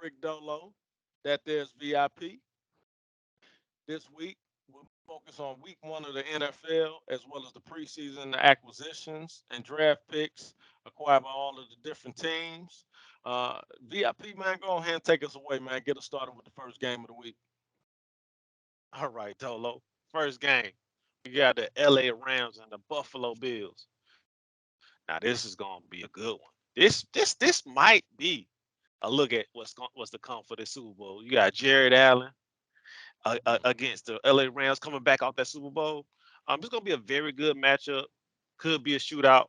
Rick Dolo. That there's VIP. This week, we'll focus on week one of the NFL as well as the preseason acquisitions and draft picks acquired by all of the different teams. VIP, man, go ahead and take us away, man. Get us started with the first game of the week. All right, Dolo. First game, we got the LA Rams and the Buffalo Bills. Now this is gonna be a good one. This might be a look at what's to come for the Super Bowl. You got Jared Allen against the LA Rams coming back off that Super Bowl. It's gonna be a very good matchup. Could be a shootout.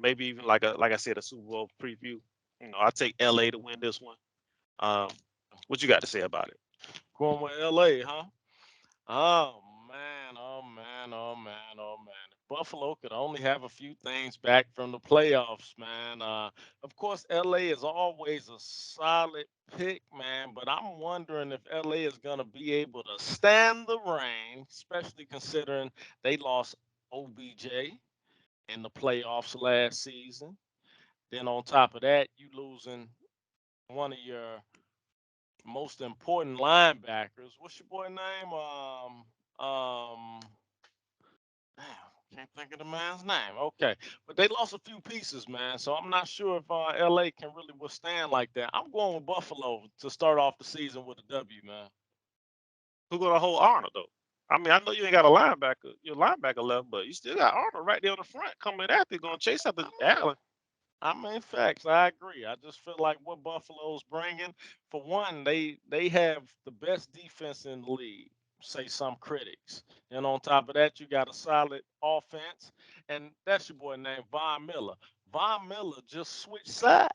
Maybe even like I said, a Super Bowl preview. I take LA to win this one. Um, what you got to say about it? Going with LA, huh? Oh man, oh man, oh man, oh man. If Buffalo could only have a few things back from the playoffs, man. Of course, LA is always a solid pick, man, but I'm wondering if LA is going to be able to stand the rain, especially considering they lost OBJ in the playoffs last season. Then on top of that, you losing one of your most important linebackers. What's your boy name? Damn, can't think of the man's name. Okay, but they lost a few pieces, man. So I'm not sure if LA can really withstand like that. I'm going with Buffalo to start off the season with a W, man. Who gonna hold Arnold though? I mean, I know you ain't got a linebacker, your linebacker left, but you still got Arnold right there on the front coming after, gonna chase after I mean, Allen. facts. I agree. I just feel like what Buffalo's bringing, for one, they have the best defense in the league. Say some critics, and on top of that, you got a solid offense, and that's your boy named Von Miller. Von Miller just switched sides,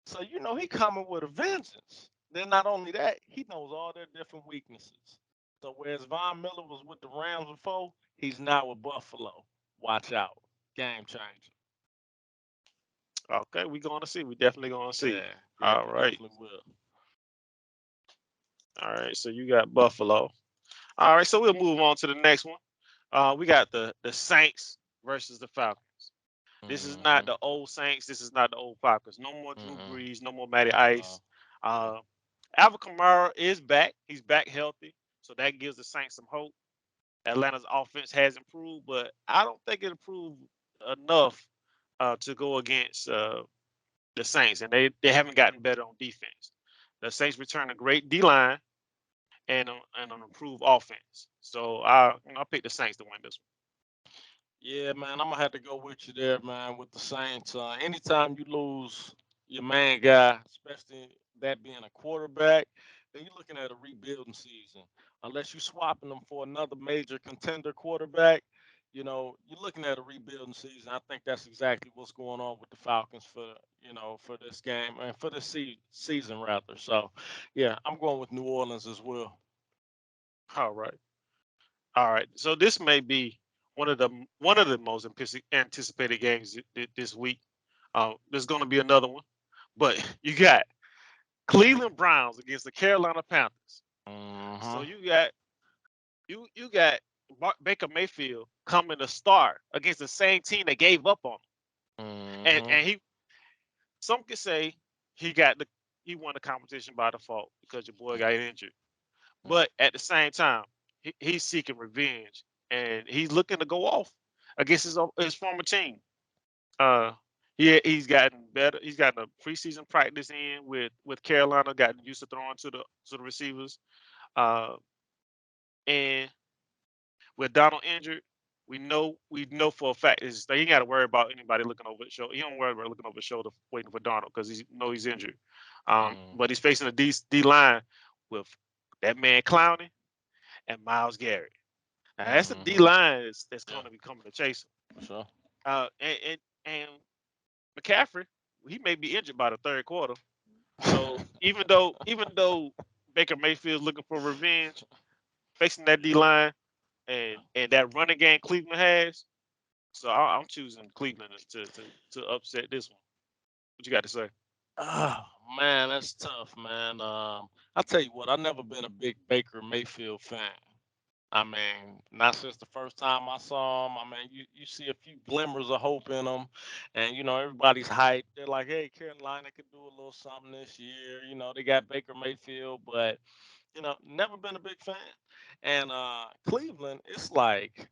so you know he coming with a vengeance. Then not only that, he knows all their different weaknesses. So whereas Von Miller was with the Rams before, he's now with Buffalo. Watch out, game changer. Okay, we gonna see. We definitely gonna see. Yeah, yeah, All we right, definitely will. all right. So you got Buffalo. All right, so we'll move on to the next one. We got the Saints versus the Falcons. This is not Mm-hmm. the old Saints. This is not the old Falcons. No more Drew Mm-mm. Brees. No more Matty Ice. No. Uh, Alvin Kamara is back. He's back healthy, so that gives the Saints some hope. Atlanta's offense has improved, but I don't think it improved enough to go against the Saints, and they haven't gotten better on defense. The Saints return a great D line and an improved offense. So I pick the Saints to win this Yeah, man, I'm gonna have to go with you there, man, with the Saints. Anytime you lose your main guy, especially that being a quarterback, then you're looking at a rebuilding season. Unless you're swapping them for another major contender quarterback, you're looking at a rebuilding season. I think that's exactly what's going on with the Falcons for this game and for this season rather. So, yeah, I'm going with New Orleans as well. one. All right, all right. So this may be one of the most anticipated games this week. There's going to be another one, but you got Cleveland Browns against the Carolina Panthers. So Hmm. you got Baker Mayfield coming to start against the same team that gave up on him, Hmm. and some could say he won the competition by default because your boy got injured. But at the same time, he's seeking revenge and he's looking to go off against his former team. Uh, he's gotten better. He's gotten a preseason practice in with Carolina, gotten used to throwing to the receivers. Uh, and with Donald injured, we know for a fact is that he ain't got to worry about anybody looking over his shoulder. He don't worry about looking over his shoulder waiting for Donald because he know he's injured. But he's facing a D line with that man Clowney and Miles Garrett. Now that's the D Hmm. line that's Yeah, going to be coming to chase him. for sure. And McCaffrey, he may be injured by the third quarter. So even though Baker Mayfield's looking for revenge, facing that D line and that running game Cleveland has, so I'm choosing Cleveland to upset this one. What you got to say? Oh man, that's tough, man. I tell you what, I've never been a big Baker Mayfield fan. I mean, not since the first time I saw him. I mean, you see a few glimmers of hope in him, and everybody's hyped. They're like, "Hey, Carolina could do a little something this year." They got Baker Mayfield, but never been a big fan. And Cleveland, it's like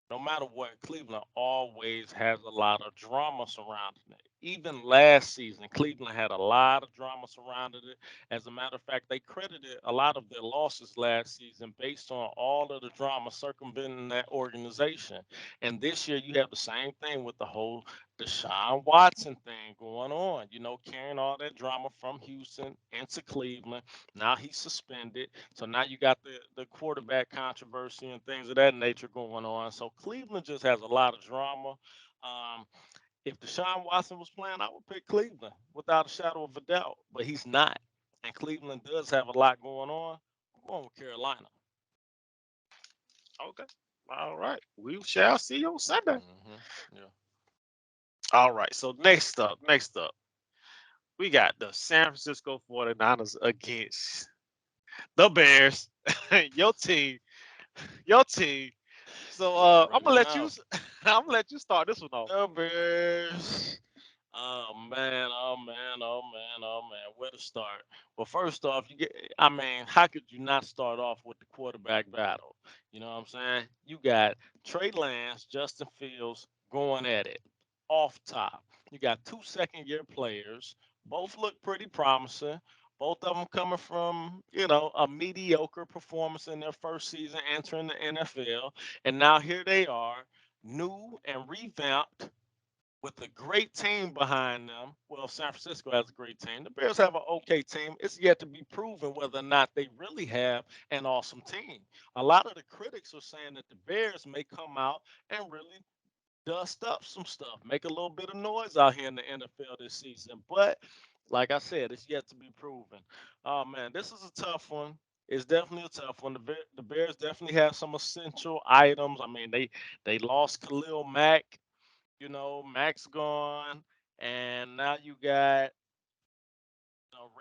no matter what, Cleveland always has a lot of drama surrounding it. Even last season, Cleveland had a lot of drama surrounding it. As a matter of fact, they credited a lot of their losses last season based on all of the drama circumventing that organization. And this year, you have the same thing with the whole Deshaun Watson thing going on. Carrying all that drama from Houston into Cleveland. Now he's suspended. So now you got the quarterback controversy and things of that nature going on. So Cleveland just has a lot of drama. Um, if Deshaun Watson was playing, I would pick Cleveland without a shadow of a doubt, but he's not. And Cleveland does have a lot going on. I'm going with Carolina. Okay. All right. We shall see on Sunday. Yeah. All right. So next up, we got the San Francisco 49ers against the Bears. your team. Your team. So You I'm already gonna let you know. I'm gonna let you start this one off. The Bears. Oh man, oh man, oh man, oh man. Where to start? Well, first off, I mean, how could you not start off with the quarterback battle? You know what I'm saying? You got Trey Lance, Justin Fields going at it off top. You got two second-year players. Both look pretty promising. Both of them coming from, a mediocre performance in their first season entering the NFL. And now here they are, new and revamped with a great team behind them. Well, San Francisco has a great team. The Bears have an okay team. It's yet to be proven whether or not they really have an awesome team. A lot of the critics are saying that the Bears may come out and really dust up some stuff, make a little bit of noise out here in the NFL this season. But like I said, it's yet to be proven. Oh man, this is a tough one. It's definitely a tough one. The Bears definitely have some essential items. I mean, they lost Khalil Mack. Max gone, and now you got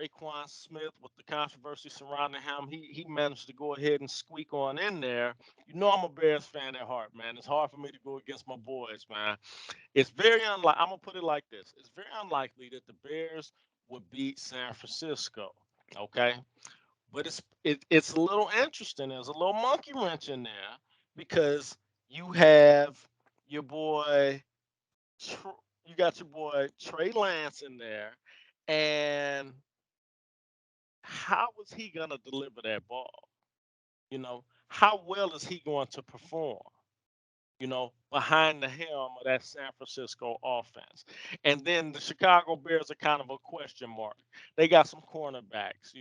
Raekwon Smith with the controversy surrounding him. He managed to go ahead and squeak on in there. I'm a Bears fan at heart, man. It's hard for me to go against my boys, man. It's very unlikely. I'm gonna put it like this: it's very unlikely that the Bears would beat San Francisco. Okay, but it's a little interesting. There's a little monkey wrench in there because you have your boy you got your boy Trey Lance in there, and how is he gonna deliver that ball? How well is he going to perform? Behind the helm of that San Francisco offense, and then the Chicago Bears are kind of a question mark. They got some cornerbacks.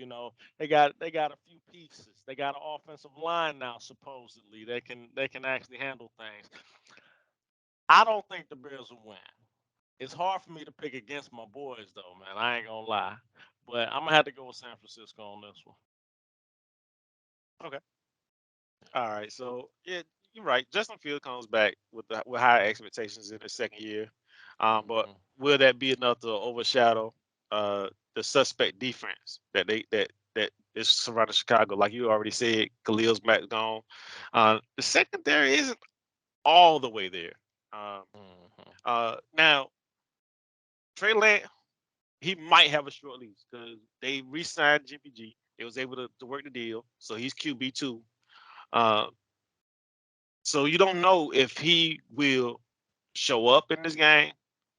They got a few pieces. They got an offensive line now supposedly they can actually handle things. I don't think the Bears will win. It's hard for me to pick against my boys, though, man. I ain't gonna lie, but I'm gonna have to go with San Francisco on this one. Okay. All right. So yeah, you're right. Justin Field comes back with high expectations in his second year. But Hmm. will that be enough to overshadow the suspect defense that is surrounding Chicago? Like you already said, Khalil's Mack gone. The secondary isn't all the way there. Um, Hmm. now Trey Lance, he might have a short lease because they re-signed Jimmy G. They was able to work the deal, so he's QB2. Uh, so you don't know if he will show up in this game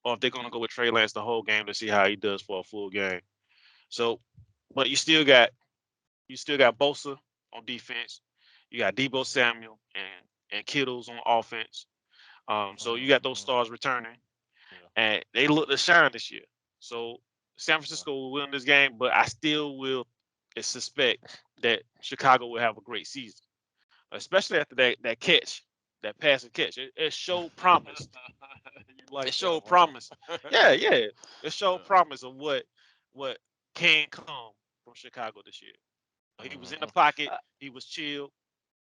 or if they're gonna go with Trey Lance the whole game to see how he does for a full game. So, but you still got Bosa on defense. You got Debo Samuel and Kittles on offense. So you got those Hmm. stars returning, Yeah. and they look to shine this year. So San Yeah. Francisco will win this game, but I still will suspect that Chicago will have a great season, especially after that catch, that pass and catch. It showed promise. You It like that showed one, promise. huh? Yeah, yeah. It showed Yeah. promise of what can come from Chicago this year. He was in the Hmm. pocket. He was chill.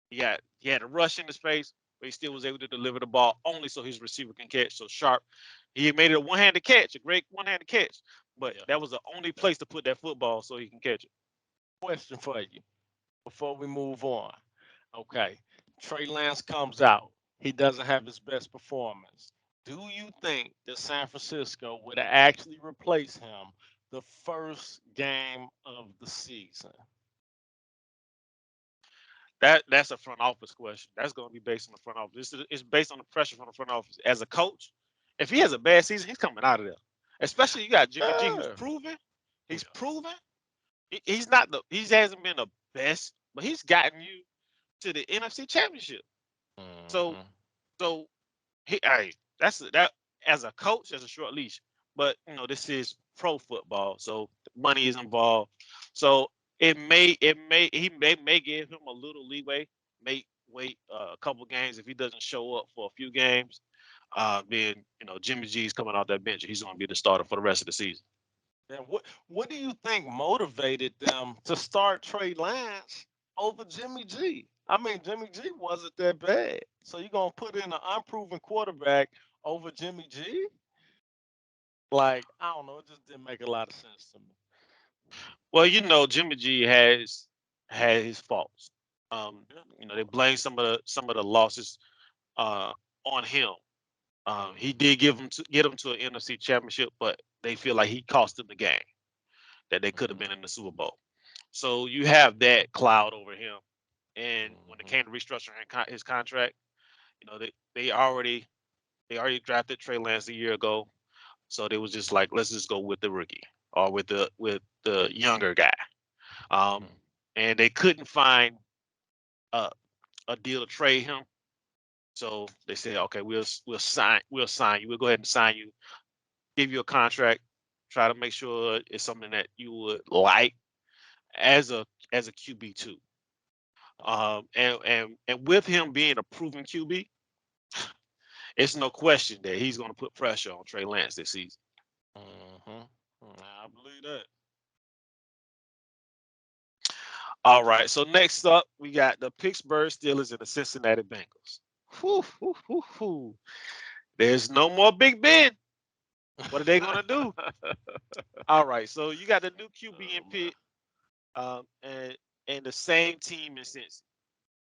He had a rush in his face, but he still was able to deliver the ball only so his receiver can catch. So sharp. He made it a one-handed catch, a great one-handed catch. But Yeah. that was the only Yeah. place to put that football so he can catch it. Question for you before we move on. Okay. Trey Lance comes out. He doesn't have his best performance. Do you think that San Francisco would actually replace him the first game of the season? That's a front office question. That's going to be based on the front office. It's based on the pressure from the front office. As a coach, if he has a bad season, he's coming out of there. Especially you got Jimmy G, who's Yeah. proven. Yeah. He's proven. He's not the. He hasn't been the best, but he's gotten you to the NFC Championship. So, Hmm. so hey, that as a coach, as a short leash. But this is pro football, so money is involved. So he may give him a little leeway, may wait a couple games if he doesn't show up for a few games. Then Jimmy G's coming off that bench. He's going to be the starter for the rest of the season. And what do you think motivated them to start Trey Lance over Jimmy G? I mean, Jimmy G wasn't that bad. So you're gonna put in an unproven quarterback over Jimmy G? Like, I don't know, it just didn't make a lot of sense to me. Well, Jimmy G has had his faults. Yeah, They blame some of the losses uh, on him. He mm-hmm, did get him to an NFC Championship, but they feel like he cost them the game that they could have been in the mm-hmm, Super Bowl. So you have that cloud over him. And when it mm-hmm, came to restructuring his contract, they already drafted Trey Lance a year ago, so they was just like, let's just go with the rookie or with the younger guy. Um, mm-hmm, and they couldn't find a, a deal to trade him, so they said, okay, we'll sign you. We'll go ahead and sign you, give you a contract, try to make sure it's something that you would like as a QB2. And with him being a proven QB, it's no question that he's going to put pressure on Trey Lance this season. mm-hmm. I believe that. All right, so next up we got the Pittsburgh Steelers and the Cincinnati Bengals. Whew, whew, whew, whew. There's no more Big Ben. What are they going to do? All right, so you got the new QB in Oh man. Pitt, and the same team in Cincy.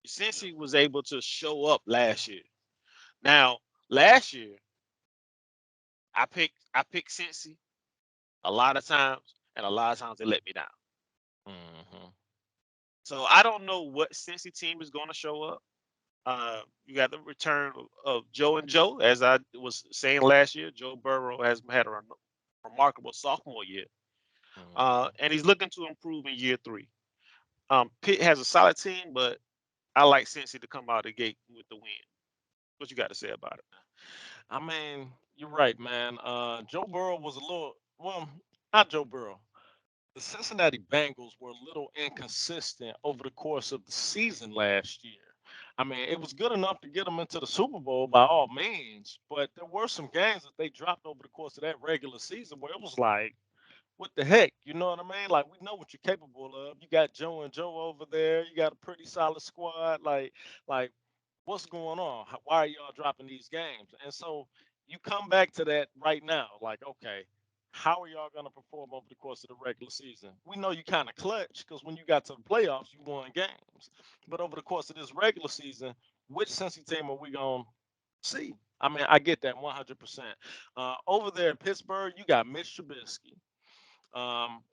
Yeah. Cincy was able to show up last year. Now, last year I picked Cincy a lot of times, and a lot of times they let me down. Mm-hmm. So I don't know what Cincy team is going to show up. You got the return of Joe and Joe, as I was saying last year. Joe Burrow has had a remarkable sophomore year, Mm-hmm. and he's looking to improve in year three. Pitt has a solid team, but I like Cincy to come out of the gate with the win. What you got to say about it? I mean, you're right, man. Joe Burrow was a little, well, not Joe Burrow. The Cincinnati Bengals were a little inconsistent over the course of the season last year. I mean, it was good enough to get them into the Super Bowl by all means, but there were some games that they dropped over the course of that regular season where it was like, what the heck? You know what I mean? Like, we know what you're capable of. You got Joe and Joe over there. You got a pretty solid squad. Like, what's going on? Why are y'all dropping these games? And so you come back to that right now. Like, okay, how are y'all going to perform over the course of the regular season? We know you kind of clutch because when you got to the playoffs, you won games. But over the course of this regular season, which Cincy team are we going to see? I mean, I get that 100%. Over there in Pittsburgh, you got Mitch Trubisky. Um,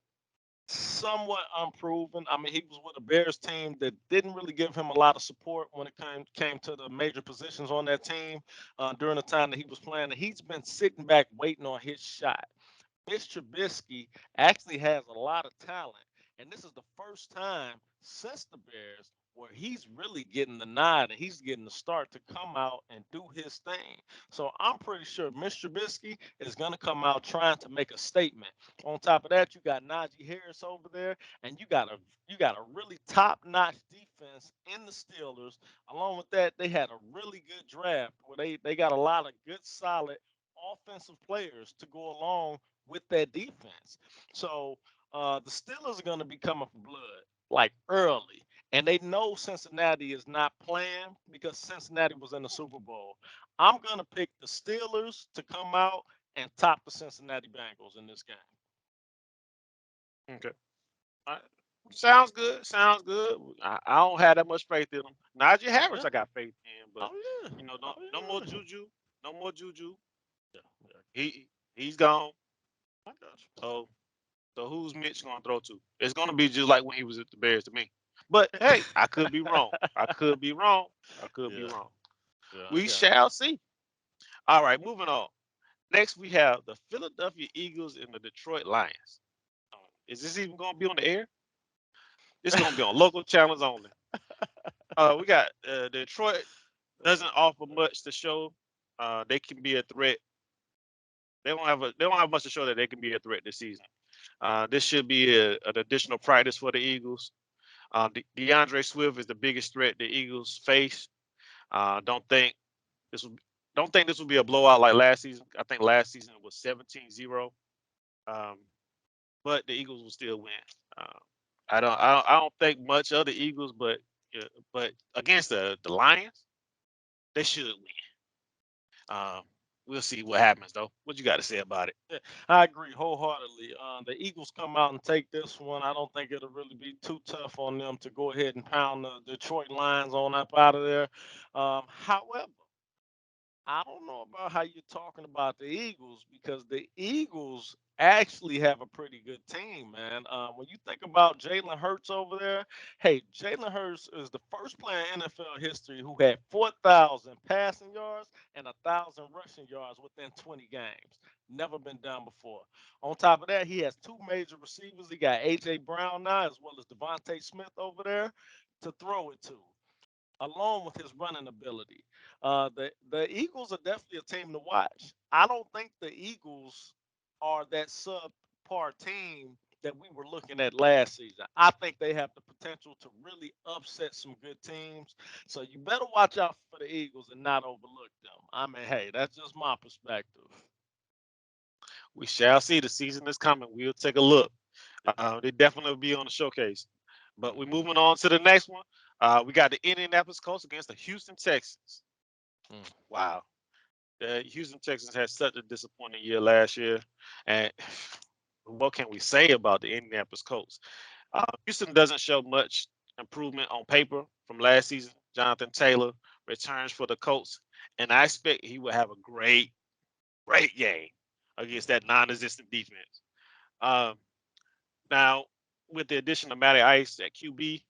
Somewhat unproven. I mean, he was with a Bears team that didn't really give him a lot of support when it came to the major positions on that team during the time that he was playing. And he's been sitting back waiting on his shot. Mitch Trubisky actually has a lot of talent, and this is the first time since the Bears where he's really getting the nod and he's getting the start to come out and do his thing. So I'm pretty sure Mitch Trubisky is going to come out trying to make a statement. On top of that, you got Najee Harris over there, and you got a really top-notch defense in the Steelers. Along with that, they had a really good draft where they got a lot of good, solid offensive players to go along with that defense. So the Steelers are going to be coming for blood like early. And they know Cincinnati is not playing because Cincinnati was in the Super Bowl. I'm going to pick the Steelers to come out and top the Cincinnati Bengals in this game. Okay. All right. Sounds good. Sounds good. I don't have that much faith in him. Najee Harris, Yeah. I got faith in, but Oh yeah. no, Oh no more yeah. juju. No more juju. Yeah. Yeah. He's gone. I got you. So who's Mitch gonna throw to? It's gonna be just like when he was at the Bears to me. But hey, I could be wrong. I could be wrong. I could be Yeah. wrong. Yeah. I We got shall see. All right, moving on. Next, we have the Philadelphia Eagles and the Detroit Lions. Is this even gonna be on the air? It's gonna be on local channels only. We got Detroit doesn't offer much to show. They can be a threat. They don't have much to show that they can be a threat this season. This should be an additional practice for the Eagles. DeAndre Swift is the biggest threat the Eagles face. Don't think this will don't think this will be a blowout like last season. I think last season it was 17-0. Um, but the Eagles will still win. Uh, I don't think much of the Eagles, but against the Lions, they should win. We'll see what happens though. What you got to say about it? yeah. I agree wholeheartedly. The Eagles come out and take this one. I don't think it'll really be too tough on them to go ahead and pound the Detroit Lions on up out of there. However, I don't know about how you're talking about the Eagles because the Eagles actually have a pretty good team, man. When you think about Jalen Hurts over there, hey, Jalen Hurts is the first player in NFL history who had 4,000 passing yards and 1,000 rushing yards within 20 games. Never been done before. On top of that, he has two major receivers. He got A.J. Brown now as well as Devontae Smith over there to throw it to along with his running ability. The Eagles are definitely a team to watch. I don't think the Eagles are that subpar team that we were looking at last season. I think they have the potential to really upset some good teams. So you better watch out for the Eagles and not overlook them. I mean, hey, that's just my perspective. We shall see. The season is coming. We'll take a look. They definitely will be on the showcase. But we're Mm-hmm. moving on to the next one. We got the Indianapolis Colts against the Houston Texans. Mm. Wow. The Houston Texans had such a disappointing year last year. And what can we say about the Indianapolis Colts? Houston doesn't show much improvement on paper from last season. Jonathan Taylor returns for the Colts, and I expect he will have a great game against that non-existent defense. Um, Now, with the addition of Matty Ice at QB,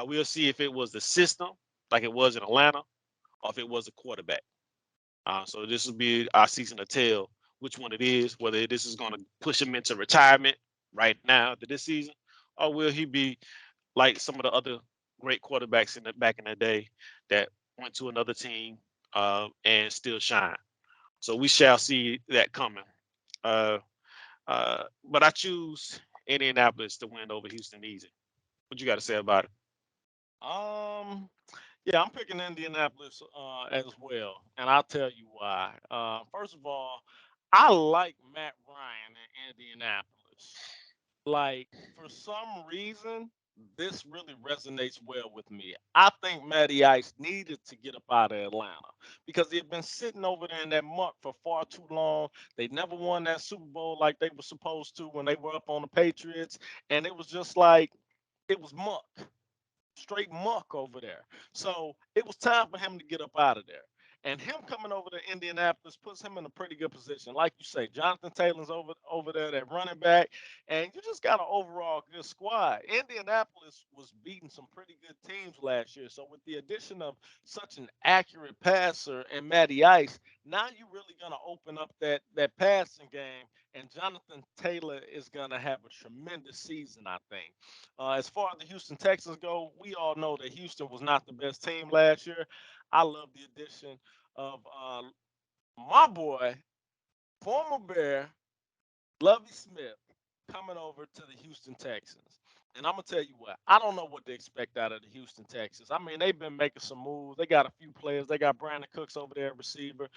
we'll see if it was the system like it was in Atlanta, or if it was a quarterback. So this will be our season to tell which one it is, whether this is going to push him into retirement right now after this season, or will he be like some of the other great quarterbacks in the back in the day that went to another team and still shine. So we shall see that coming. Uh, but I choose Indianapolis to win over Houston easy. What you got to say about it? Um, yeah, I'm picking Indianapolis as well, and I'll tell you why. First of all, I like Matt Ryan in Indianapolis. Like for some reason, this really resonates well with me. I think Matty Ice needed to get up out of Atlanta because he had been sitting over there in that muck for far too long. They never won that Super Bowl like they were supposed to when they were up on the Patriots, and it was just like it was muck, straight muck over there. So it was time for him to get up out of there. And him coming over to Indianapolis puts him in a pretty good position. Like you say, Jonathan Taylor's over there, that running back, and you just got an overall good squad. Indianapolis was beating some pretty good teams last year. So with the addition of such an accurate passer and Matty Ice, now you're really gonna open up that passing game, and Jonathan Taylor is gonna have a tremendous season, I think. As far as the Houston Texans go, we all know that Houston was not the best team last year. I love the addition of my boy, former Bear, Lovey Smith, coming over to the Houston Texans. And I'm gonna tell you what, I don't know what to expect out of the Houston Texans. I mean, they've been making some moves. They got a few players. They got Brandon Cooks over there, receiver.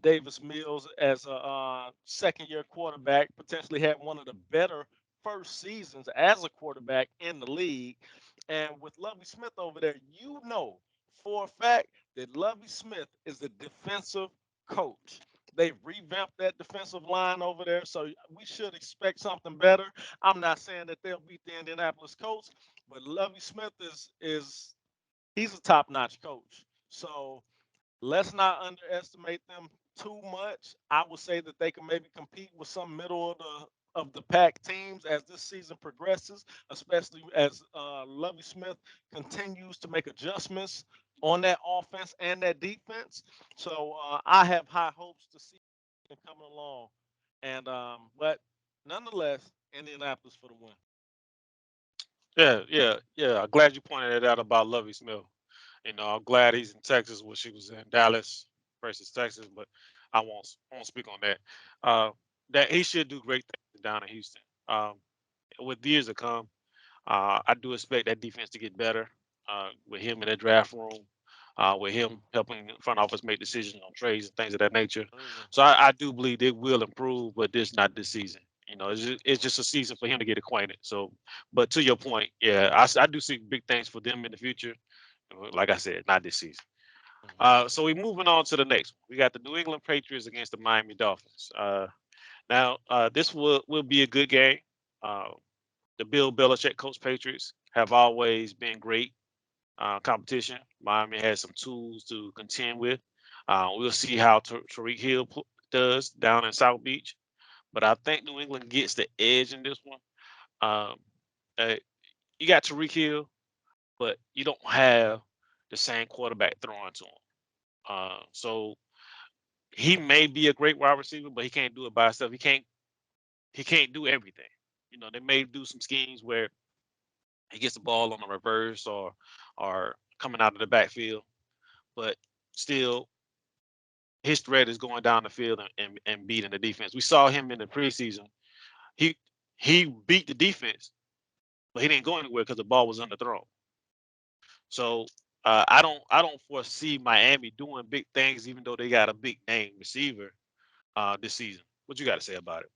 Davis Mills as a second-year quarterback, potentially had one of the better first seasons as a quarterback in the league. And with Lovey Smith over there, you know for a fact that Lovey Smith is the defensive coach. They revamped that defensive line over there, so we should expect something better. I'm not saying that they'll beat the Indianapolis Colts, but Lovey Smith is he's a top notch coach. So let's not underestimate them too much. I would say that they can maybe compete with some middle of the pack teams as this season progresses, especially as Lovey Smith continues to make adjustments on that offense and that defense. So I have high hopes to see them coming along. And but nonetheless, Indianapolis for the win. Yeah. I'm glad you pointed that out about Lovey Smith. I'm glad he's in Texas, where she was in Dallas versus Texas, but I won't speak on that. Uh, that he should do great things down in Houston. Um, with years to come, I do expect that defense to get better with him in that draft room, with him Mm, helping the front office make decisions on trades and things of that nature. absolutely. So I do believe they will improve, but this not this season. It's just a season for him to get acquainted. So, but to your point, yeah, I do see big things for them in the future. Like I said, not this season. Mhm. So we're moving on to the next one. We got the New England Patriots against the Miami Dolphins. Now, this will be a good game. Uh, the Bill Belichick coach Patriots have always been great competition. Miami has some tools to contend with. We'll see how Tariq Hill does down in South Beach, but I think New England gets the edge in this one. Um, uh, you got Tariq Hill, but you don't have the same quarterback throwing to him. So he may be a great wide receiver, but he can't do it by himself. He can't do everything. They may do some schemes where he gets the ball on the reverse or coming out of the backfield, but still his threat is going down the field and beating the defense. We saw him in the preseason. He he beat the defense, but he didn't go anywhere because the ball was underthrown. So I don't foresee Miami doing big things, even though they got a big name receiver this season. What you got to say about it?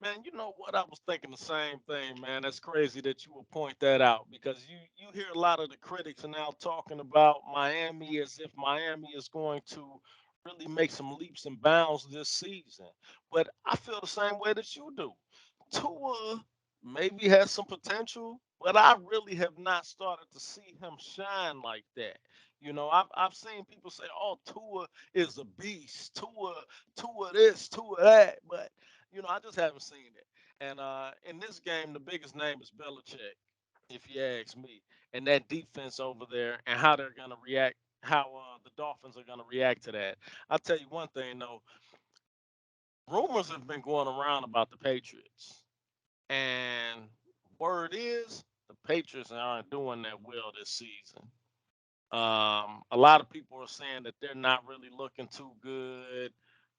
Man, you know what? I was thinking the same thing, man. That's crazy that you would point that out because you hear a lot of the critics are now talking about Miami as if Miami is going to really make some leaps and bounds this season. But I feel the same way that you do. Tua maybe has some potential, but I really have not started to see him shine like that. I've seen people say, "Oh, Tua is a beast. Tua this, Tua that," but I just haven't seen it. And in this game, the biggest name is Belichick, if you ask me, and that defense over there, and how they're gonna react, how the Dolphins are gonna react to that. I'll tell you one thing though, rumors have been going around about the Patriots, and word is the Patriots aren't doing that well this season. A lot of people are saying that they're not really looking too good.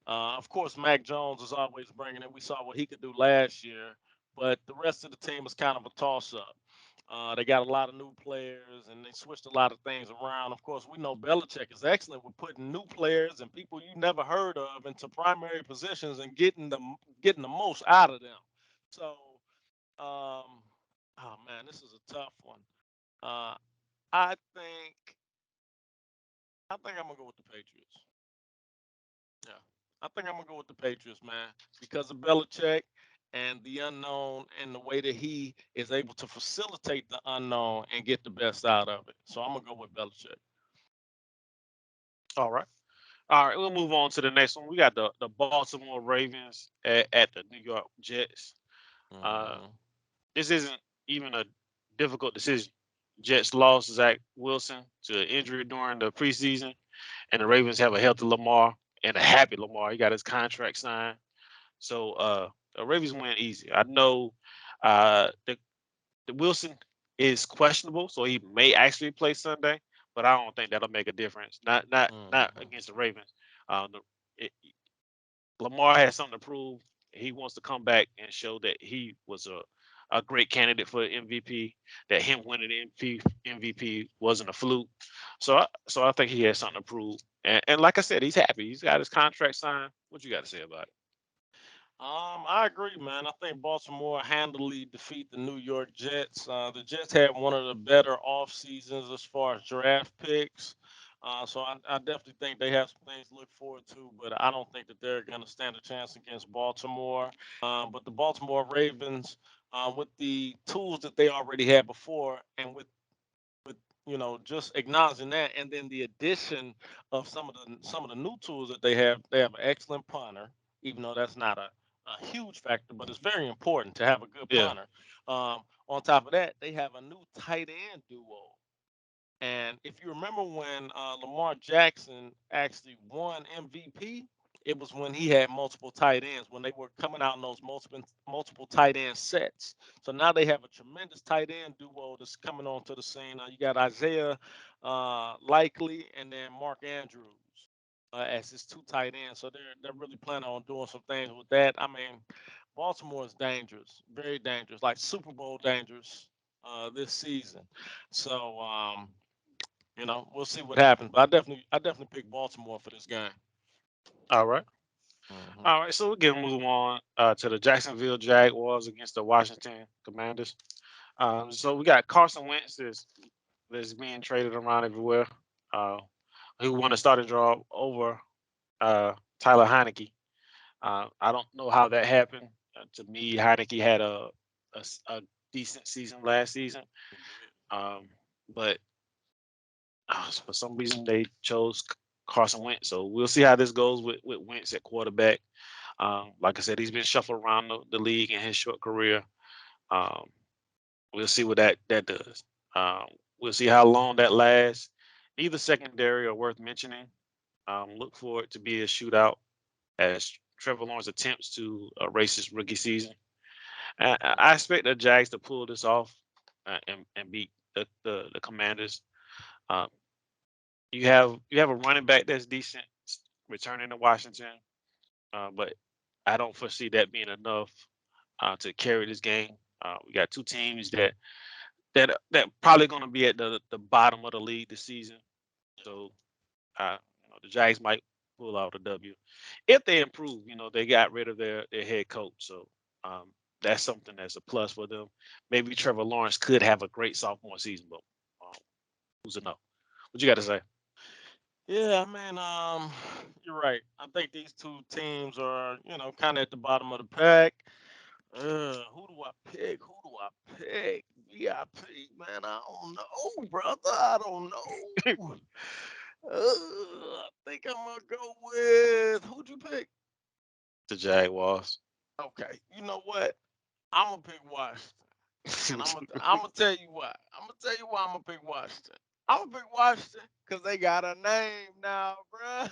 Of course, Mac Jones is always bringing it. We saw what he could do last year, but the rest of the team is kind of a toss-up. They got a lot of new players, and they switched a lot of things around. Of course, we know Belichick is excellent with putting new players and people you never heard of into primary positions and getting the most out of them. So, um, oh man, this is a tough one. Uh, I think I think I'm gonna go with the Patriots. Yeah, I think I'm gonna go with the Patriots, man, because of Belichick and the unknown and the way that he is able to facilitate the unknown and get the best out of it. So I'm gonna go with Belichick. All right. All right, we'll move on to the next one. We got the Baltimore Ravens at the New York Jets. Uh, Hmm. this isn't even a difficult decision. Jets lost Zach Wilson to injury during the preseason, and the Ravens have a healthy Lamar and a happy Lamar. He got his contract signed. So the Ravens win easy. I know the Wilson is questionable, so he may actually play Sunday, but I don't think that'll make a difference. Not Hmm. against the Ravens. It, Lamar has something to prove. He wants to come back and show that he was a great candidate for MVP. That him winning the MVP wasn't a fluke. So I think he has something to prove. And like I said, he's happy. He's got his contract signed. What you got to say about it? I agree, man. I think Baltimore handily defeat the New York Jets. The Jets had one of the better off seasons as far as draft picks. So I definitely think they have some things to look forward to, but I don't think that they're going to stand a chance against Baltimore. But the Baltimore Ravens, with the tools that they already had before, and with just acknowledging that, and then the addition of some of the new tools that they have an excellent punter, even though that's not a huge factor, but it's very important to have a good Yeah. punter. On top of that, they have a new tight end duo. And if you remember when Lamar Jackson actually won MVP, it was when he had multiple tight ends, when they were coming out in those multiple tight end sets. So now they have a tremendous tight end duo that's coming onto the scene. You got Isaiah Likely and then Mark Andrews as his two tight ends. So they're really planning on doing some things with that. I mean, Baltimore is dangerous, very dangerous, like Super Bowl dangerous this season. So we'll see what happens. But I definitely pick Baltimore for this game. All right. Hmm. All right. So we're gonna move on to the Jacksonville Jaguars against the Washington Commanders. So we got Carson Wentz that's being traded around everywhere. Uh, who won a starting job over Tyler Heineke. I don't know how that happened. To me, Heineke had a decent season last season, um, but for some reason they chose Carson Wentz. So we'll see how this goes with Wentz at quarterback. Like I said, he's been shuffled around the league in his short career. Um, we'll see what that does. Um, we'll see how long that lasts. Neither secondary are worth mentioning. Look for it to be a shootout as Trevor Lawrence attempts to erase his rookie season. I expect the Jags to pull this off and beat the Commanders. Um, you have a running back that's decent returning to Washington, but I don't foresee that being enough to carry this game. We got two teams that probably going to be at the bottom of the league this season. So the Jags might pull out a W if they improve. They got rid of their head coach, so that's something that's a plus for them. Maybe Trevor Lawrence could have a great sophomore season, but um, who's to know? What you got to say? Yeah, I mean, you're right. I think these two teams are, kind of at the bottom of the pack. Who do I pick? Who do I pick? VIP, man. I don't know, brother. I don't know. I think I'm gonna go with who'd you pick? The Jaguars. Okay, you know what? I'm gonna pick Washington, and I'm gonna tell you why. I'm gonna tell you why I'm gonna pick Washington. I'm gonna pick Washington because they got a name now, bruh.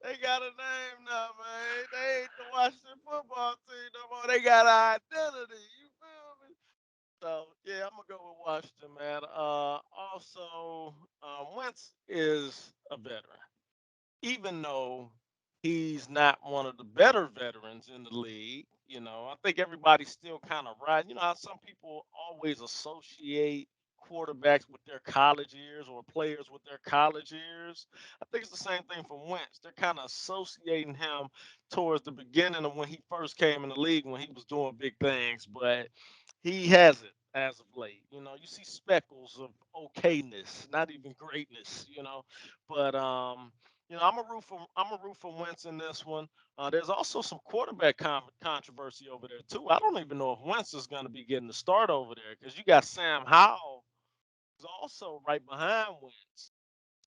They got a name now, man. They ain't the Washington football team no more. They got an identity. You feel me? So yeah, I'm gonna go with Washington, man. Also, Wentz is a veteran, even though he's not one of the better veterans in the league. I think everybody's still kind of right. You know how some people always associate quarterbacks with their college years or players with their college years. I think it's the same thing for Wentz. They're kind of associating him towards the beginning of when he first came in the league when he was doing big things, but he hasn't as of late. You see speckles of okayness, not even greatness. But I'm a root for Wentz in this one. There's also some quarterback controversy over there too. I don't even know if Wentz is going to be getting the start over there because you got Sam Howell, who's also right behind Wentz,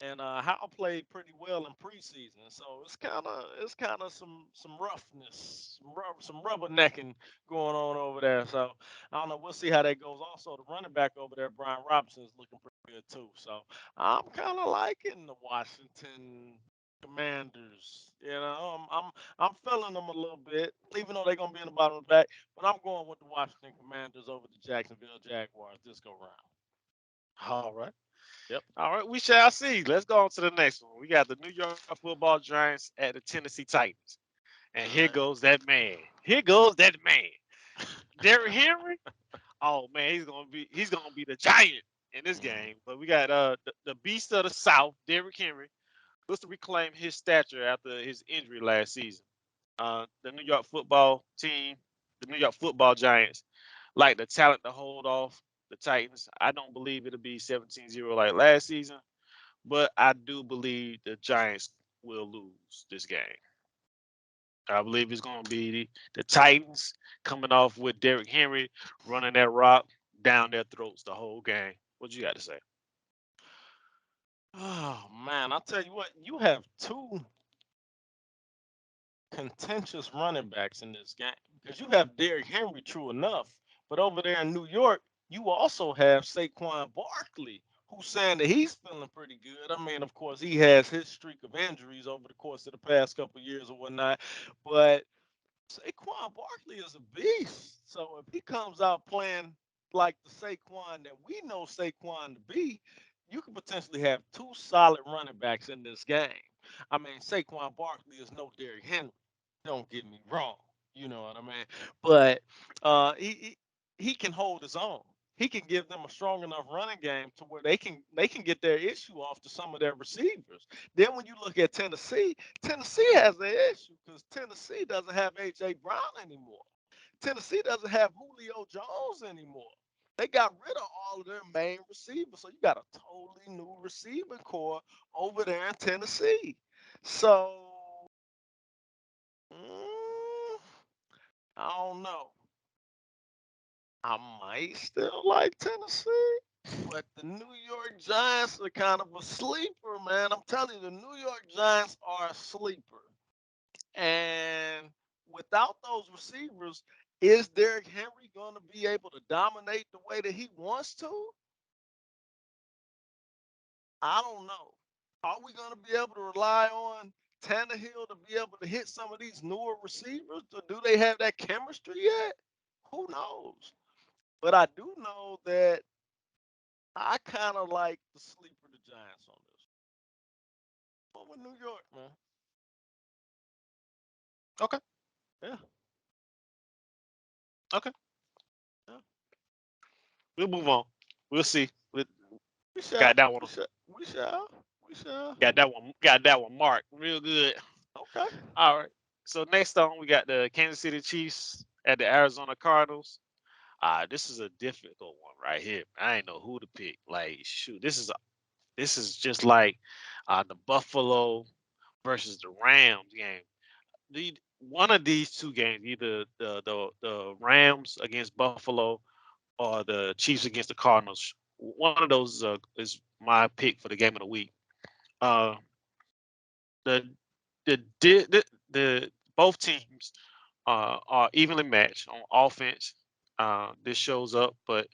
and Howell played pretty well in preseason. So it's kind of some roughness, some rubbernecking going on over there. So I don't know. We'll see how that goes. Also, the running back over there, Brian Robinson, is looking pretty good too. So I'm kind of liking the Washington Commanders. I'm feeling them a little bit, even though they're gonna be in the bottom of the pack. But I'm going with the Washington Commanders over the Jacksonville Jaguars this go round. All right. Yep. All right, we shall see. Let's go on to the next one. We got the New York Football Giants at the Tennessee Titans. And All here right. goes that man. Here goes that man. Derrick Henry. Oh man, he's gonna be the giant in this Mhm. game. But we got the beast of the South, Derrick Henry, looks to reclaim his stature after his injury last season. The New York Football Giants, like the talent to hold off. the Titans. I don't believe it'll be 17-0 like last season, but I do believe the Giants will lose this game. I believe it's going to be the Titans coming off with Derrick Henry running that rock down their throats the whole game. What you got to say? Oh man, I'll tell you what, you have two contentious running backs in this game because you have Derrick Henry, true enough, but over there in New York, you also have Saquon Barkley, who's saying that he's feeling pretty good. I mean, of course, he has his streak of injuries over the course of the past couple of years or whatnot, but Saquon Barkley is a beast. So if he comes out playing like the Saquon that we know Saquon to be, you could potentially have two solid running backs in this game. I mean, Saquon Barkley is no Derrick Henry. Don't get me wrong. You know what I mean? But he can hold his own. He can give them a strong enough running game to where they can get their issue off to some of their receivers. Then when you look at Tennessee, Tennessee has an issue because Tennessee doesn't have A.J. Brown anymore. Tennessee doesn't have Julio Jones anymore. They got rid of all of their main receivers. So you got a totally new receiving core over there in Tennessee. So, mm, I don't know. I might still like Tennessee, but the New York Giants are kind of a sleeper, man. I'm telling you, the New York Giants are a sleeper. And without those receivers, is Derrick Henry going to be able to dominate the way that he wants to? I don't know. Are we going to be able to rely on Tannehill to be able to hit some of these newer receivers? Or do they have that chemistry yet? Who knows? But I do know that I kind of like the sleeper the Giants on this. But with New York, man. Okay. Yeah, Okay. yeah. We'll move on. We'll see. We We shall. got that one. We shall. We shall. We shall. Got that one. Got that one marked real good. Okay. All right. So next on, we got the Kansas City Chiefs at the Arizona Cardinals. This is a difficult one right here. I ain't know who to pick. Like, shoot, this is just like the Buffalo versus the Rams game. One of these two games, either the Rams against Buffalo or the Chiefs against the Cardinals. One of those is my pick for the game of the week. Uh, the the both teams are evenly matched on offense. This shows up, but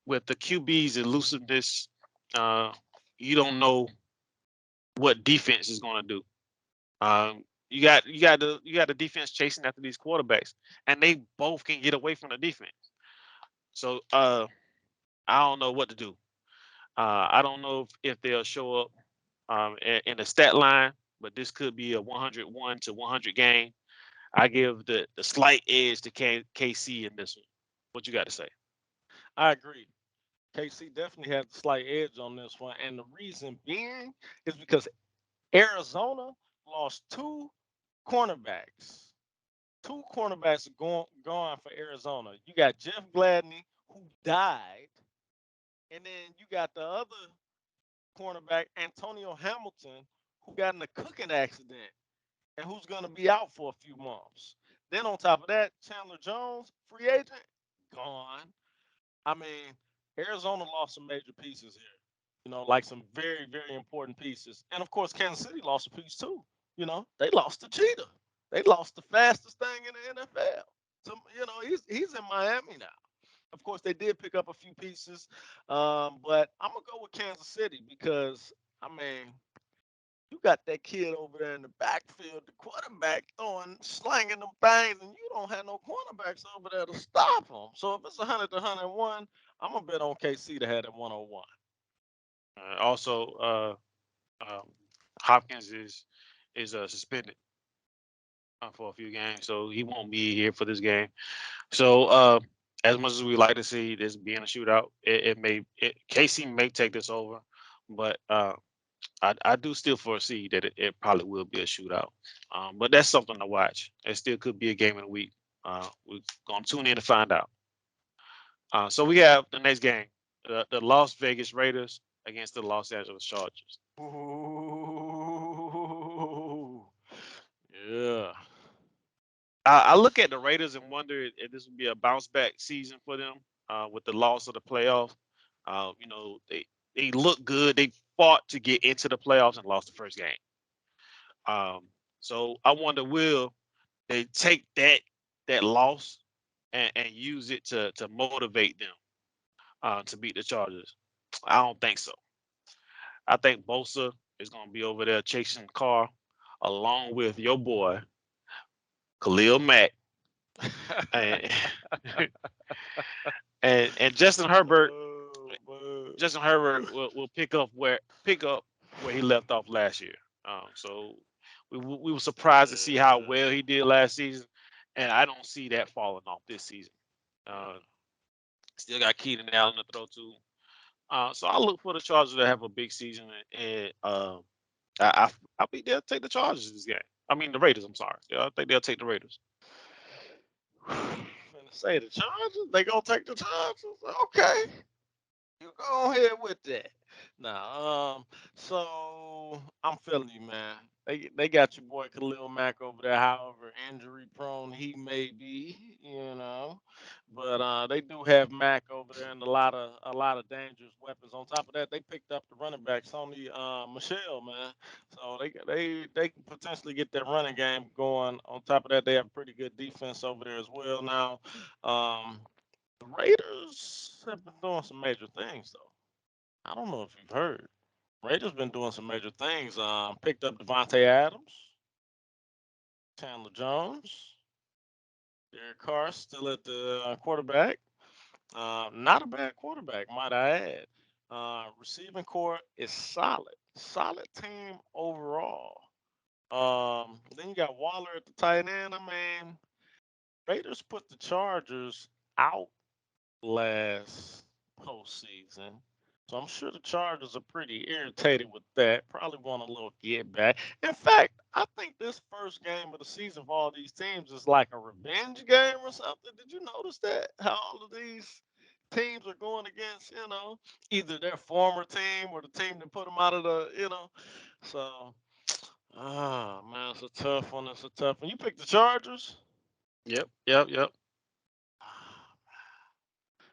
with the QB's elusiveness, uh, you don't know what defense is going to do. You got the defense chasing after these quarterbacks, and they both can get away from the defense. So I don't know what to do. I don't know if they'll show up in the stat line, but this could be a 101 to 100 game. I give the slight edge to KC in this one. What you got to say? I agree. KC definitely has a slight edge on this one. And the reason being is because Arizona lost two cornerbacks. Two cornerbacks are gone for Arizona. You got Jeff Gladney, who died, and then you got the other cornerback, Antonio Hamilton, who got in a cooking accident and who's going to be out for a few months. Then on top of that, Chandler Jones, free agent, gone. I mean, Arizona lost some major pieces here. Like some very, very important pieces. And of course, Kansas City lost a piece too. They lost the cheetah. They lost the fastest thing in the NFL. So, he's in Miami now. Of course, they did pick up a few pieces, but I'm gonna go with Kansas City because I mean, you got that kid over there in the backfield, the quarterback throwing, slanging them things, and you don't have no cornerbacks over there to stop him. So if it's 100 to 101, I'm gonna bet on KC to have that 101. Also, um, Hopkins is suspended for a few games, so he won't be here for this game. So as much as we like to see this being a shootout, KC may take this over, but I do still foresee that it probably will be a shootout. But that's something to watch. It still could be a game of the week. We're gonna tune in to find out. So we have the next game, the Las Vegas Raiders against the Los Angeles Chargers. Ooh, yeah. I look at the Raiders and wonder if this would be a bounce back season for them with the loss of the playoffs. They look good. They fought to get into the playoffs and lost the first game. Um, so I wonder, will they take that loss and use it to motivate them to beat the Chargers? I don't think so. I think Bosa is going to be over there chasing Carr along with your boy Khalil Mack and and Justin Herbert. Oh, man. Justin Herbert will pick up where he left off last year. So we were surprised to see how well he did last season, and I don't see that falling off this season. Uh, Still got Keenan Allen to throw to. So I look for the Chargers to have a big season, and I think they'll take the Chargers this game. I mean the Raiders. I'm sorry. Yeah, I think they'll take the Raiders. Finna say the Chargers? They gonna take the Chargers? Okay. You go ahead with that. Nah, so I'm feeling you, man. They got your boy Khalil Mack over there, however injury prone he may be, But they do have Mack over there and a lot of dangerous weapons. On top of that, they picked up the running back Sony Michelle, man. So they can potentially get that running game going. On top of that, they have pretty good defense over there as well now. Um, the Raiders have been doing some major things, though. I don't know if you've heard. Raiders been doing some major things. Picked up Devontae Adams, Chandler Jones, Derek Carr still at the quarterback. Not a bad quarterback, might I add. Receiving core is solid. Solid team overall. Then you got Waller at the tight end. I mean, Raiders put the Chargers out last postseason. So I'm sure the Chargers are pretty irritated with that. Probably want a little get back. In fact, I think this first game of the season for all these teams is like a revenge game or something. Did you notice that? How all of these teams are going against, either their former team or the team that put them out of the. So, man, it's a tough one. It's a tough one. You picked the Chargers? Yep. I'm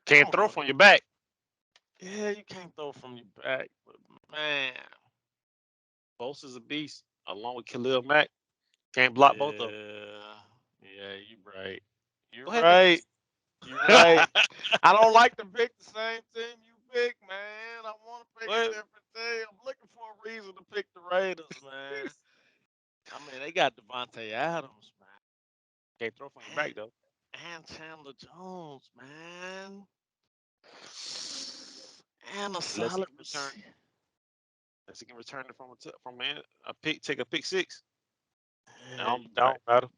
Can't gonna throw go. from your back. Yeah, you can't throw from your back, but man, Bosa's a beast, along with Khalil Mack. Can't block both of them. yeah, you're right. You're Go ahead, pick right. this. You're right. I don't like to pick the same team you pick, man. I want to pick Go a ahead. different team. I'm looking for a reason to pick the Raiders, man. I mean, they got Devontae Adams, Can't throw from your man, back though. and Chandler Jones, man, and a Unless he solid can return, receiver. unless he can return it from a pick, take a pick six. Yeah, you're That right. don't matter.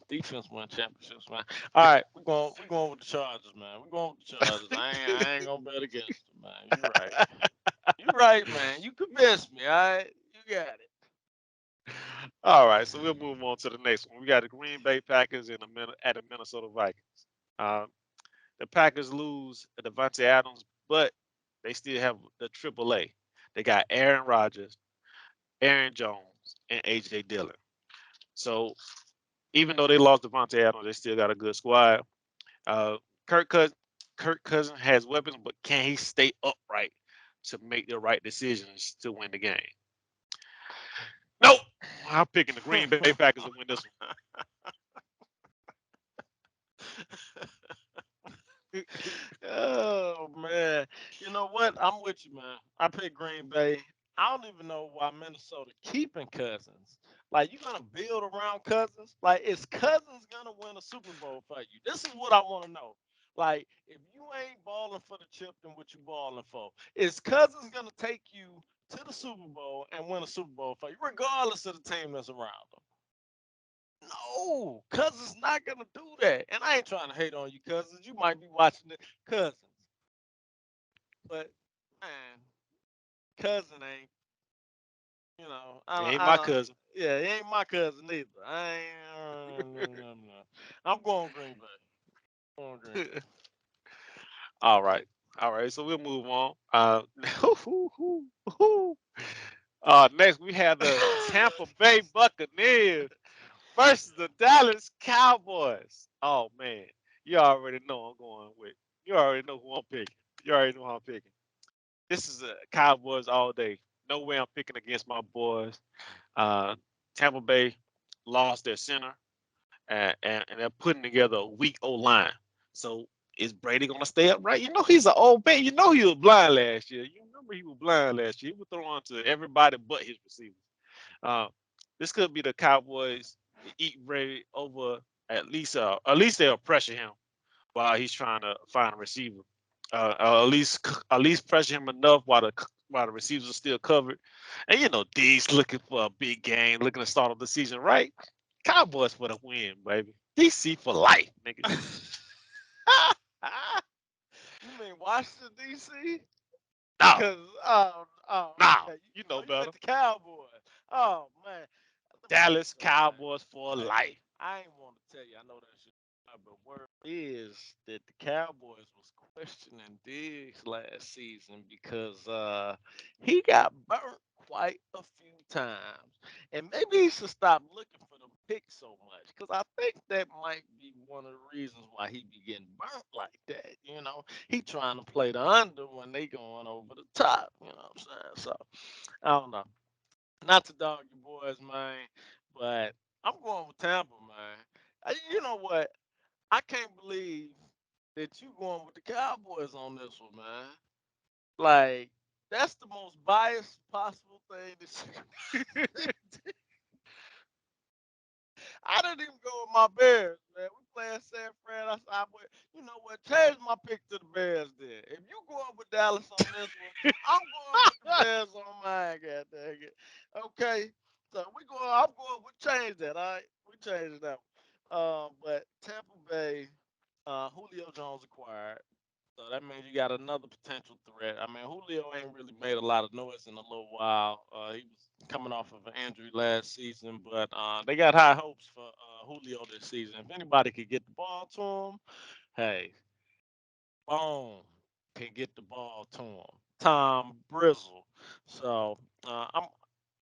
Defense won championships, man. All right, we're going with the Chargers, man. We're going with the Chargers. I ain't gonna bet against them, man. You're right. You're right, man. You convinced me. All right, you got it. All right, so we'll move on to the next one. We got the Green Bay Packers at the Minnesota Vikings. Uh, the Packers lose Devontae Adams, but they still have the AAA. They got Aaron Rodgers, Aaron Jones, and AJ Dillon. So even though they lost Devontae Adams, they still got a good squad. Uh, Kirk Cousins, Kirk Cousins has weapons, but can he stay upright to make the right decisions to win the game? Nope. I'm picking the Green Bay Packers to win this one. Oh man, you know what? I'm with you, man. I picked Green Bay. I don't even know why Minnesota keeping Cousins. Like, you gonna build around Cousins? Like, is Cousins gonna win a Super Bowl for you? This is what I want to know. Like, if you ain't balling for the chip, then what you balling for? Is Cousins gonna take you to the Super Bowl and win a Super Bowl for you, regardless of the team that's around them? No, Cousins not gonna do that. And I ain't trying to hate on you, Cousins. You might be watching it, Cousins. But man, cousin ain't. Ain't I my don't. cousin. Yeah, he ain't my cousin either. I ain't. No. I'm going Green Bay. Going Green Bay. All right. All right. So we'll move on. Next we have the Tampa Bay Buccaneers versus the Dallas Cowboys. Oh man, you already know I'm going with. You already know who I'm picking. You already know who I'm picking. This is Cowboys all day. No way I'm picking against my boys. Uh, Tampa Bay lost their center, and they're putting together a weak O line. So is Brady gonna stay upright? You know he's an old man. You know he was blind last year. You remember he was blind last year. He was throwing to everybody but his receivers. Uh, this could be the Cowboys eat Brady over at least they'll pressure him while he's trying to find a receiver. At least pressure him enough while the receivers are still covered. And you know, D's looking for a big game, looking to start off the season right. Cowboys for the win, baby. DC for life, nigga. You mean Washington D.C.? No, Cause no, okay. you know You better. meant the Cowboys. Oh man, let me tell you Dallas something, man. Cowboys for Hey, life. I ain't want to tell you. I know that shit, but word is that the Cowboys was questioning Diggs last season because he got burnt quite a few times, and maybe he should stop looking for them picks so much because I think that might be one of the reasons why he be getting burnt like that. He trying to play the under when they going over the top. You know what I'm saying? So I don't know. Not to dog you boys, man, but I'm going with Tampa, man. You know what? I can't believe that you going with the Cowboys on this one, man. Like that's the most biased possible thing that I didn't even go with my Bears, man. We playing San Fran. I went, you know what? Change my pick to the Bears then. If you going with Dallas on this one, I'm going with the Bears on mine, god dang it. Okay. So I'm going with change that, all right? We changed that one. But Tampa Bay, Julio Jones acquired. So that means you got another potential threat. I mean, Julio ain't really made a lot of noise in a little while. He was coming off of an injury last season, but they got high hopes for Julio this season. If anybody could get the ball to him, hey, boom, can get the ball to him. Tom Brizzle. So I'm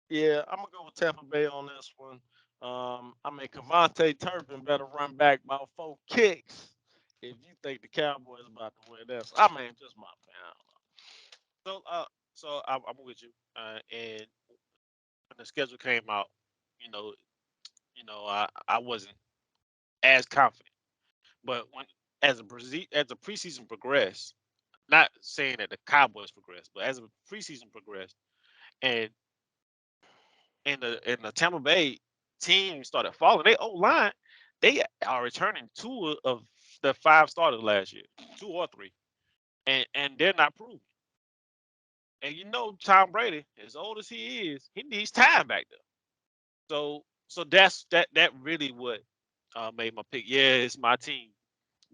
gonna go with Tampa Bay on this one. I mean, Cavante Turpin better run back about 4 kicks if you think the Cowboys about to win this. I mean, just my opinion. So, I'm with you. And when the schedule came out, you know, I wasn't as confident. But when as the preseason progressed, not saying that the Cowboys progressed, but as the preseason progressed, and and the Tampa Bay team started falling, they O line, they are returning two of the five starters last year, two or three, and they're not proven. And you know Tom Brady, as old as he is, he needs time back there. So that really what made my pick. Yeah, it's my team,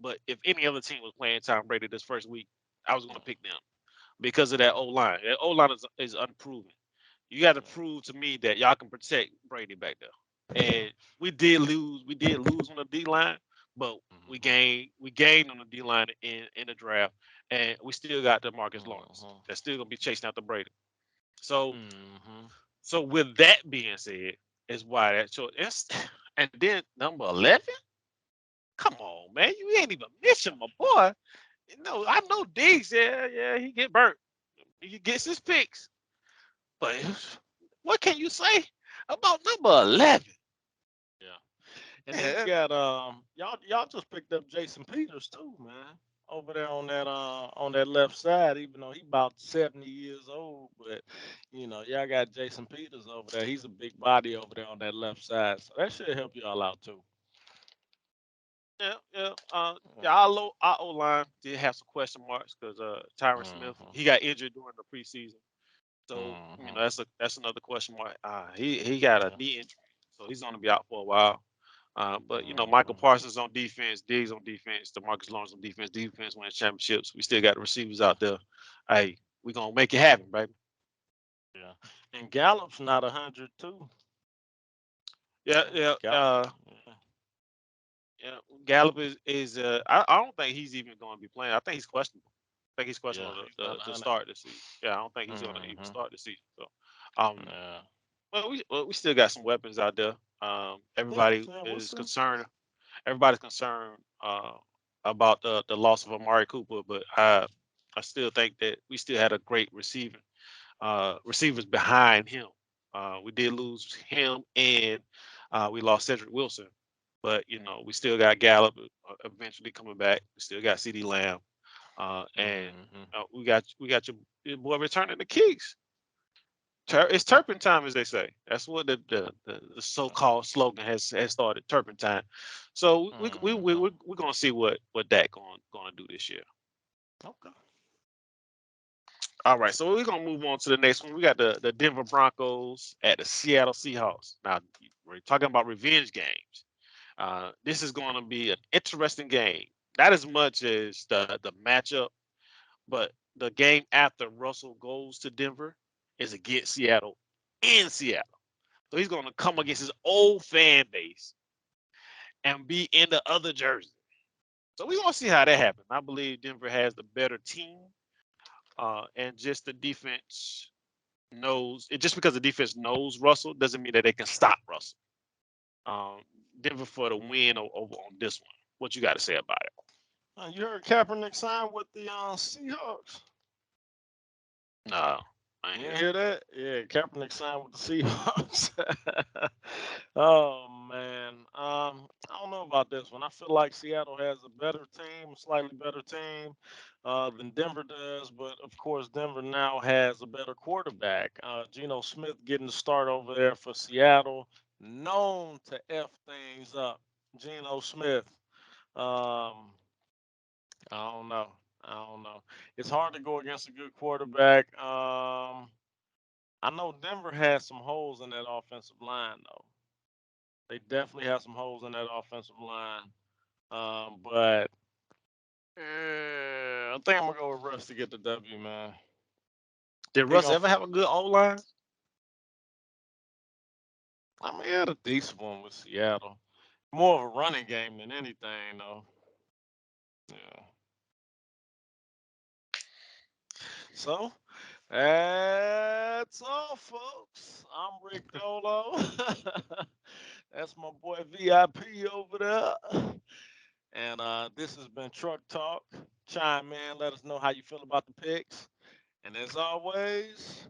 but if any other team was playing Tom Brady this first week, I was going to pick them because of that O line. That O line is unproven. You got to prove to me that y'all can protect Brady back there. And we did lose. We did lose on the D line, but we gained on the D line in the draft, and we still got the Marcus Lawrence. Mhm. That's still gonna be chasing after Brady. So Mhm. so with that being said, is why that choice. And then number 11. Come on, man, you ain't even mention my boy. You know, I know Diggs. Yeah, yeah, he get burnt. He gets his picks, but what can you say about number 11? Yeah. And then you Yeah, got y'all just picked up Jason Peters too, man. Over there on that left side, even though he about 70 years old, but y'all got Jason Peters over there. He's a big body over there on that left side. So that should help y'all out too. yeah, yeah. Yeah. Yeah, our O line did have some question marks because Tyron Smith Mhm. he got injured during the preseason. So Mhm. that's another question mark. He got a Yeah. knee injury, so he's going to be out for a while. But Michael Mhm. Parsons on defense, Diggs on defense, DeMarcus Lawrence on defense. Defense wins championships. We still got the receivers out there. Hey, we gonna make it happen, baby. Yeah. And Gallup's not 100 too. Yeah, yeah. Gallup. Yeah. Yeah. Gallup is I don't think he's even going to be playing. I think he's questionable. think he's Yeah, questionable he's not to on it. start the season. Yeah, I don't think he's gonna even Mm-hmm. start the season. So, um, Yeah. well, we still got some weapons out there. Yeah, Everybody yeah, we'll is see. concerned. Everybody's concerned about the loss of Amari Cooper, but I still think that we still had a great receivers behind him. We did lose him, and we lost Cedric Wilson, but we still got Gallup eventually coming back. We still got CD Lamb, and Mm-hmm. we got your boy returning the kicks. It's turpentine, as they say. That's what the so-called slogan has started. Turpentine. So Mm-hmm. we're gonna see what Dak gonna do this year. Okay. All right, so we're gonna move on to the next one. We got the Denver Broncos at the Seattle Seahawks. Now we're talking about revenge games. This is going to be an interesting game. Not as much as the matchup, but the game after Russell goes to Denver is against Seattle in Seattle. So he's going to come against his old fan base and be in the other jersey. So we're going to see how that happens. I believe Denver has the better team, and just the defense knows it. Just because the defense knows Russell doesn't mean that they can stop Russell. Um, Denver for the win over on this one. What you got to say about it? You heard Kaepernick sign with the Seahawks? No, I ain't You hear didn't that. hear that? Yeah, Kaepernick signed with the Seahawks. Oh man, I don't know about this one. I feel like Seattle has a better team, a slightly better team than Denver does. But of course, Denver now has a better quarterback. Geno Smith getting the start over there for Seattle, known to f things up. Geno Smith. Um, I don't know. I don't know. It's hard to go against a good quarterback. I know Denver has some holes in that offensive line, though. They definitely have some holes in that offensive line. But I think I'm gonna go with Russ to get the W, man. Did He Russ gonna. ever have a good O line? I mean, he had a decent one with Seattle. More of a running game than anything, though. Yeah. So that's all, folks. I'm Rick Dolo. That's my boy VIP over there. And this has been Truck Talk. Chime in, let us know how you feel about the picks. And as always,